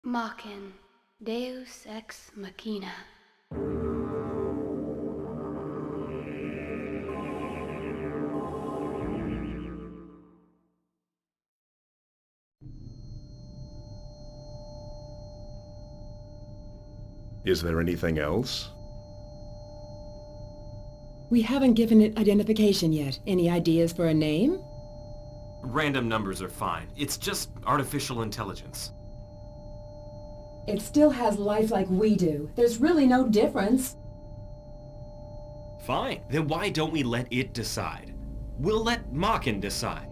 Maken, Deus ex machina. Is there anything else? We haven't given it identification yet. Any ideas for a name? Random numbers are fine. It's just artificial intelligence. It still has life like we do. There's really no difference. Fine. Then why don't we let it decide? We'll let Maken decide.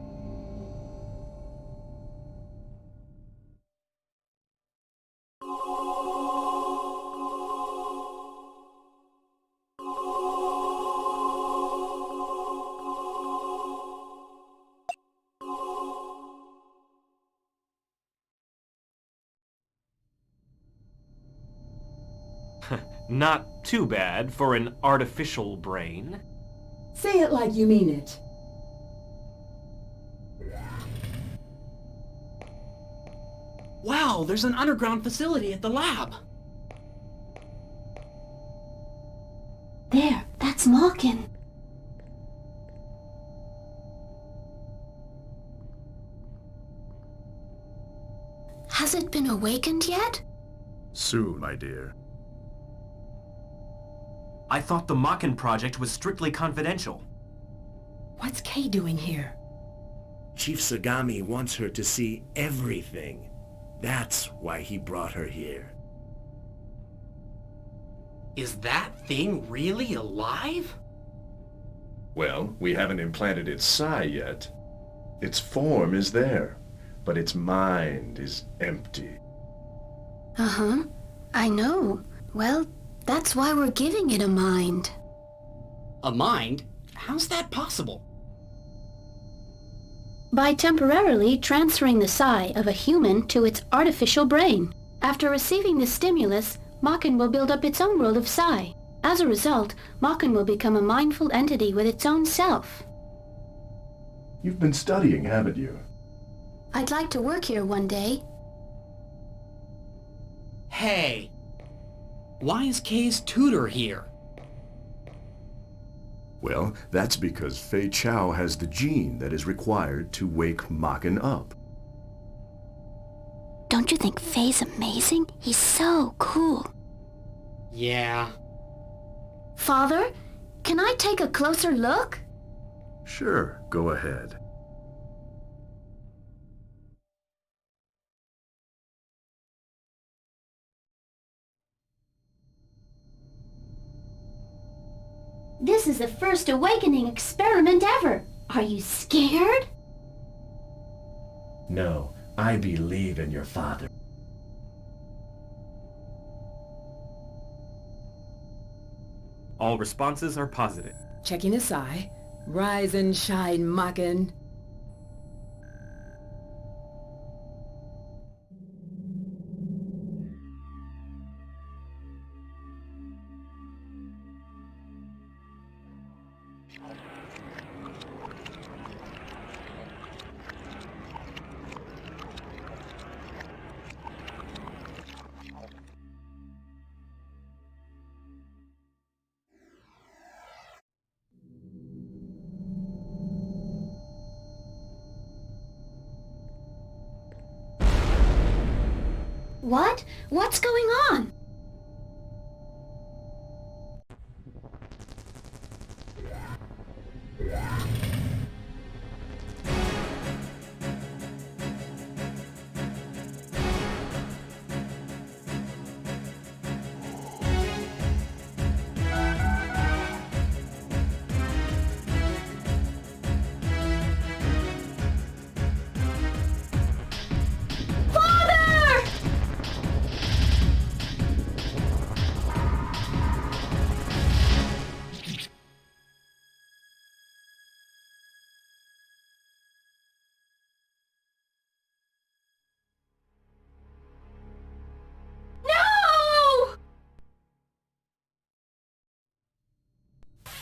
Not too bad for an artificial brain. Say it like you mean it. Wow, there's an underground facility at the lab. There, that's Maken. Has it been awakened yet? Soon, my dear. I thought the Maken project was strictly confidential. What's Kay doing here? Chief Sagami wants her to see everything. That's why he brought her here. Is that thing really alive? Well, we haven't implanted its psi yet. Its form is there, but its mind is empty. Uh-huh. I know. Well, that's why we're giving it a mind. A mind? How's that possible? By temporarily transferring the psi of a human to its artificial brain. After receiving the stimulus, Maken will build up its own world of psi. As a result, Maken will become a mindful entity with its own self. You've been studying, haven't you? I'd like to work here one day. Hey! Why is Kay's tutor here? Well, that's because Fei Chao has the gene that is required to wake Maken up. Don't you think Fei's amazing? He's so cool. Yeah. Father, can I take a closer look? Sure, go ahead. This is the first awakening experiment ever. Are you scared? No, I believe in your father. All responses are positive. Checking his eye. Rise and shine, Maken. What? What's going on?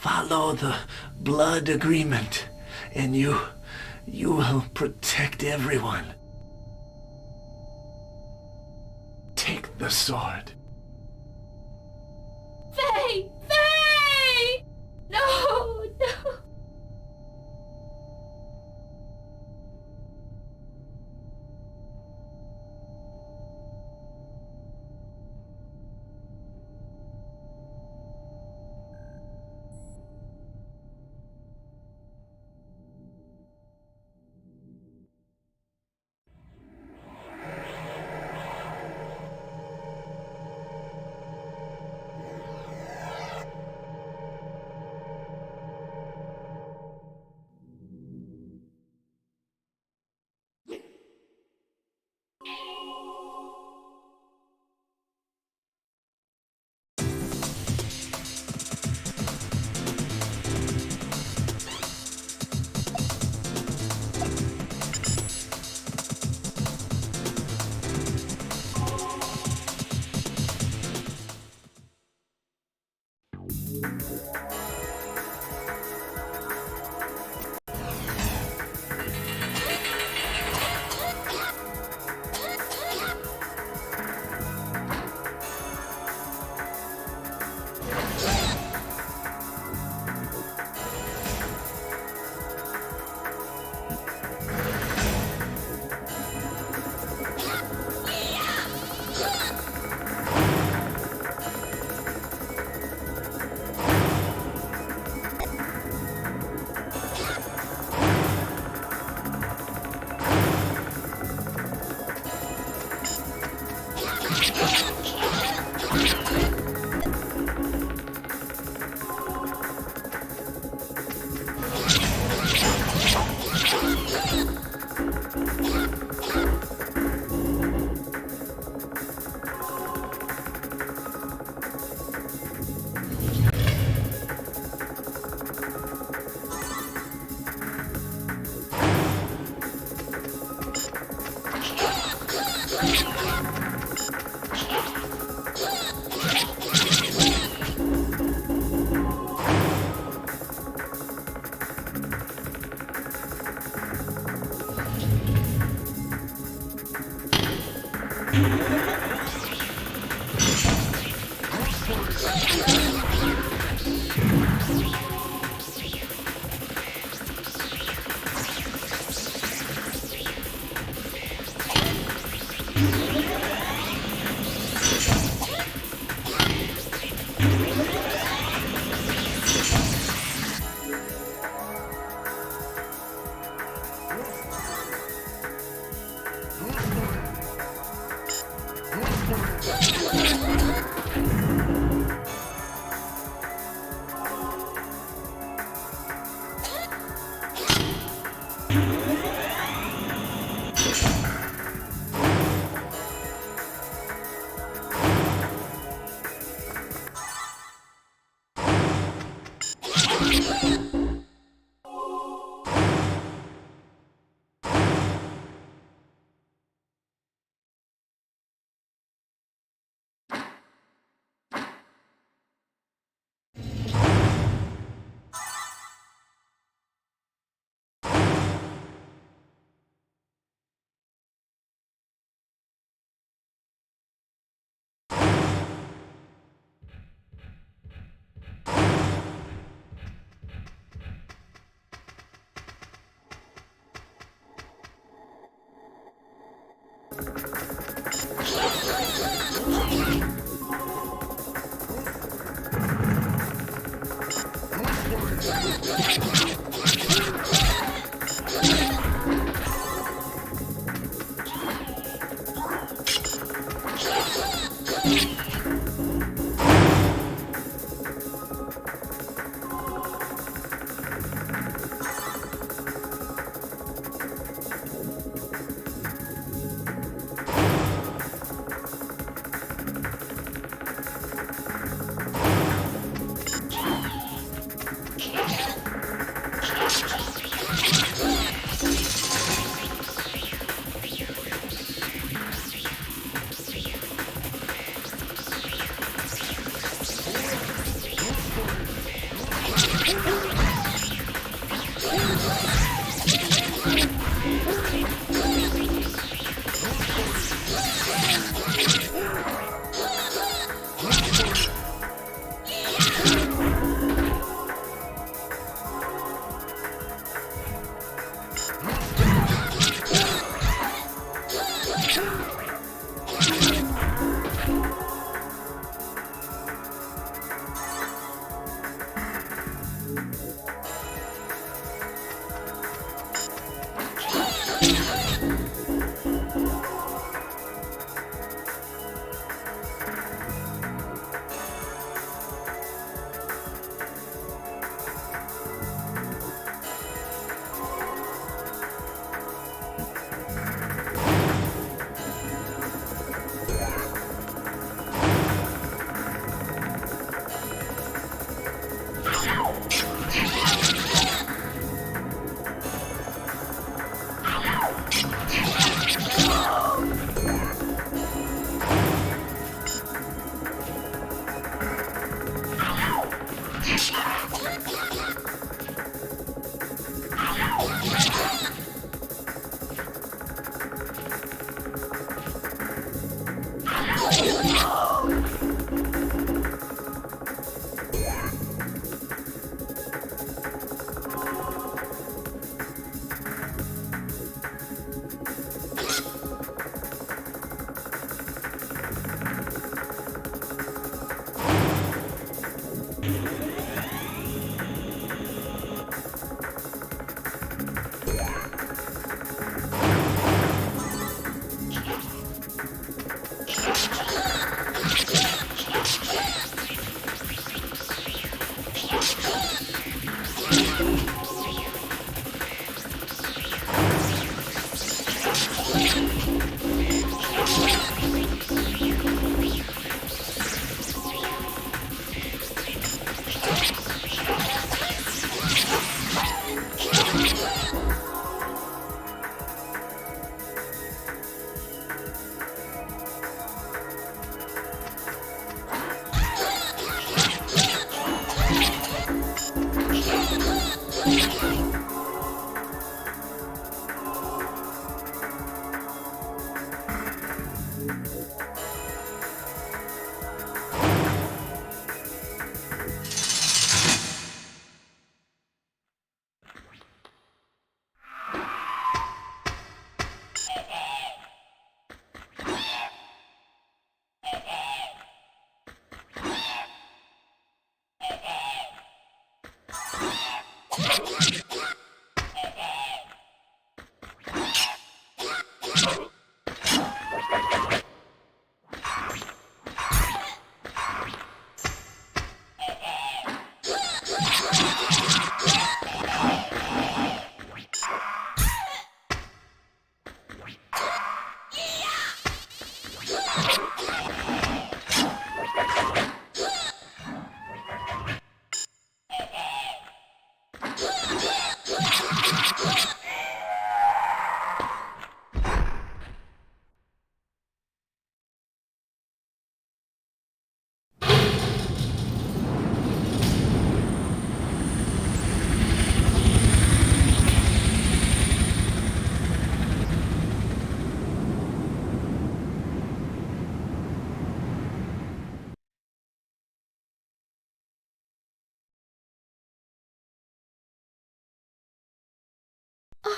Follow the blood agreement, and you will protect everyone. the sword. Faye! Faye! No, no.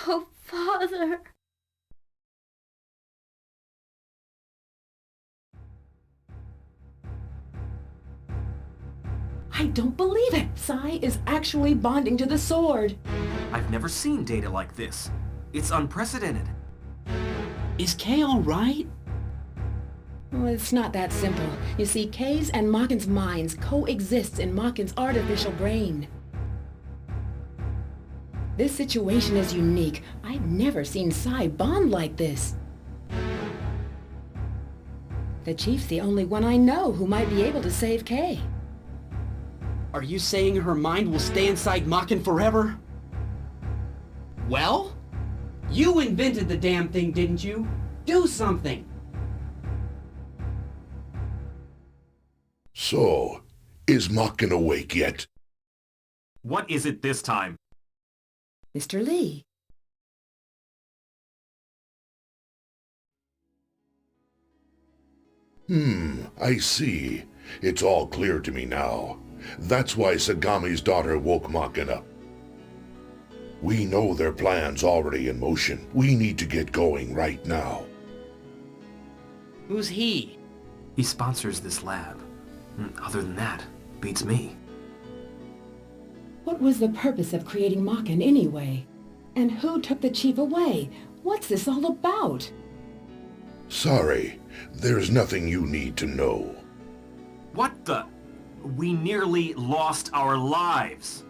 Oh, Father. I don't believe it! Sai is actually bonding to the sword. I've never seen data like this. It's unprecedented. Is Kay alright? Well, it's not that simple. You see, Kay's and Maken's minds coexist in Maken's artificial brain. This situation is unique. I've never seen Sai bond like this. The Chief's the only one I know who might be able to save Kay. Are you saying her mind will stay inside Maken forever? Well? You invented the damn thing, didn't you? Do something! So, is Maken awake yet? What is it this time? Mr. Lee. I see. It's all clear to me now. That's why Sagami's daughter woke Maken up. We know their plan's already in motion. We need to get going right now. Who's he? He sponsors this lab. Other than that, beats me. What was the purpose of creating Maken anyway? And who took the Chief away? What's this all about? Sorry, there's nothing you need to know. What the? We nearly lost our lives.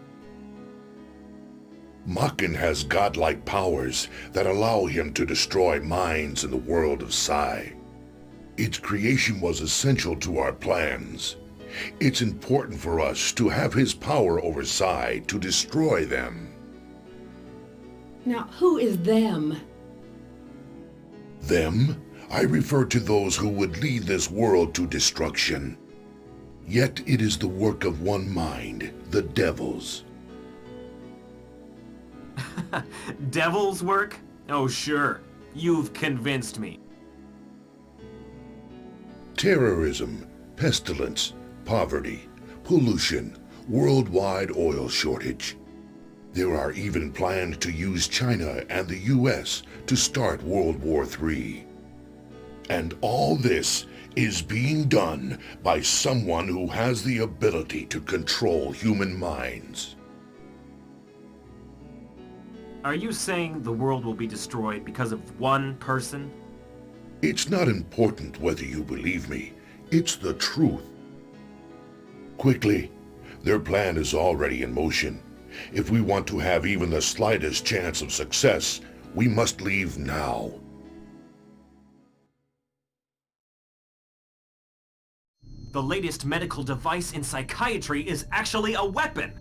Maken has godlike powers that allow him to destroy minds in the world of Sai. Its creation was essential to our plans. It's important for us to have his power over Sai to destroy them. Now, who is them? Them? I refer to those who would lead this world to destruction. Yet it is the work of one mind, the devils. Devil's work? Oh, sure. You've convinced me. Terrorism, pestilence, poverty, pollution, worldwide oil shortage. There are even plans to use China and the US to start World War III. And all this is being done by someone who has the ability to control human minds. Are you saying the world will be destroyed because of one person? It's not important whether you believe me. It's the truth. Quickly, their plan is already in motion. If we want to have even the slightest chance of success, we must leave now. The latest medical device in psychiatry is actually a weapon!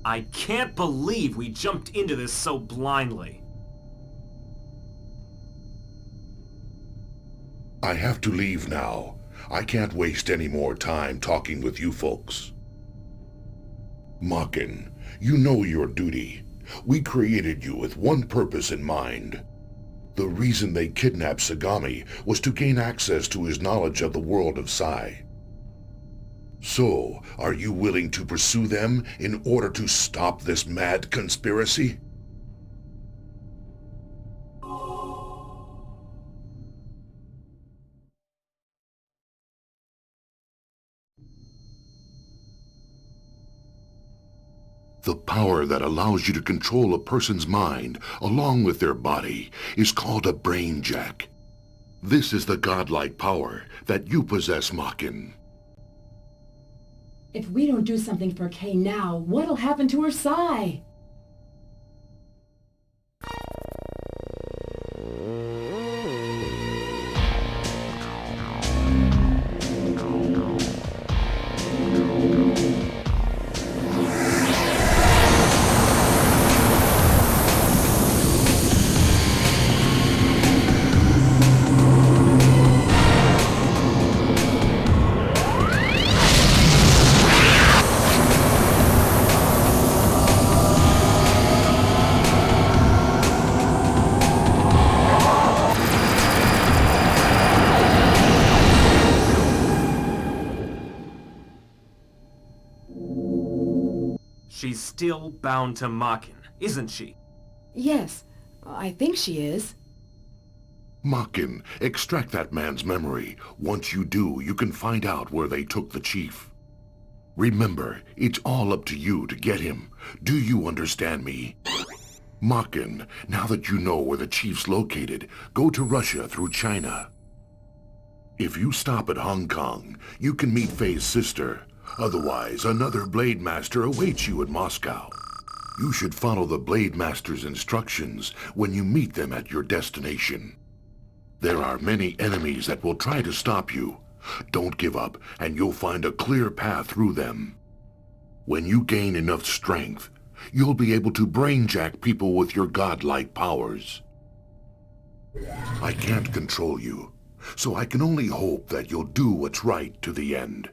I can't believe we jumped into this so blindly. I have to leave now. I can't waste any more time talking with you folks. Maken, you know your duty. We created you with one purpose in mind. The reason they kidnapped Sagami was to gain access to his knowledge of the world of Psi. So, are you willing to pursue them in order to stop this mad conspiracy? The power that allows you to control a person's mind, along with their body, is called a brain jack. This is the godlike power that you possess, Maken. If we don't do something for Kay now, what'll happen to her Psi? She's still bound to Maken, isn't she? Yes, I think she is. Maken, extract that man's memory. Once you do, you can find out where they took the chief. Remember, it's all up to you to get him. Do you understand me? Maken, now that you know where the chief's located, go to Russia through China. If you stop at Hong Kong, you can meet Faye's sister. Otherwise, another Blade Master awaits you in Moscow. You should follow the Blade Master's instructions when you meet them at your destination. There are many enemies that will try to stop you. Don't give up, and you'll find a clear path through them. When you gain enough strength, you'll be able to brainjack people with your godlike powers. I can't control you, so I can only hope that you'll do what's right to the end.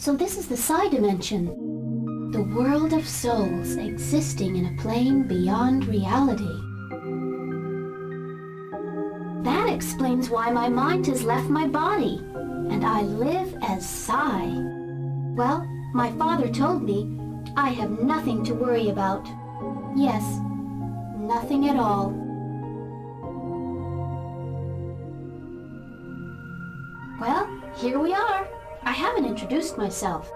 So this is the Psi dimension. The world of souls existing in a plane beyond reality. That explains why my mind has left my body, and I live as Psi. Well, my father told me I have nothing to worry about. Yes, nothing at all. Well, here we are. I haven't introduced myself.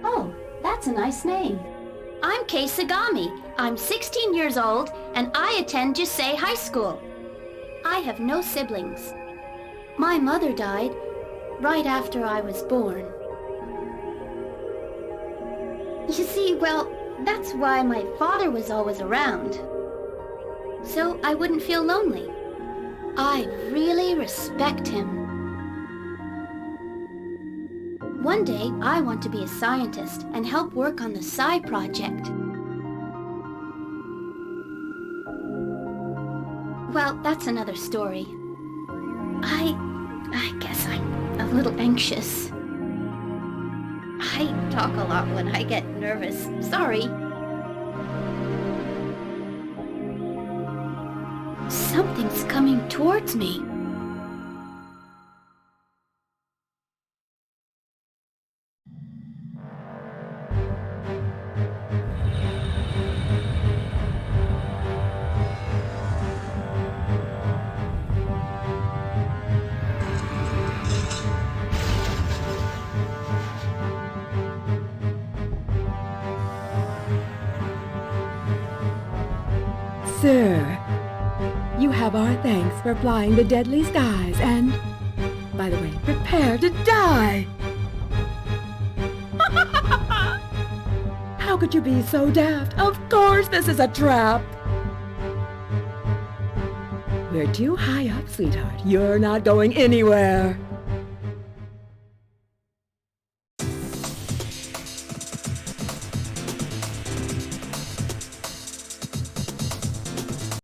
Oh, that's a nice name. I'm Kei Sagami. I'm 16 years old, and I attend Jisei High School. I have no siblings. My mother died right after I was born. You see, well, that's why my father was always around. So I wouldn't feel lonely. I really respect him. One day, I want to be a scientist and help work on the Psi project. Well, that's another story. I guess I'm a little anxious. I talk a lot when I get nervous. Sorry. Something's coming towards me. Sir, you have our thanks for flying the deadly skies, and, by the way, prepare to die! How could you be so daft? Of course this is a trap! We're too high up, sweetheart. You're not going anywhere.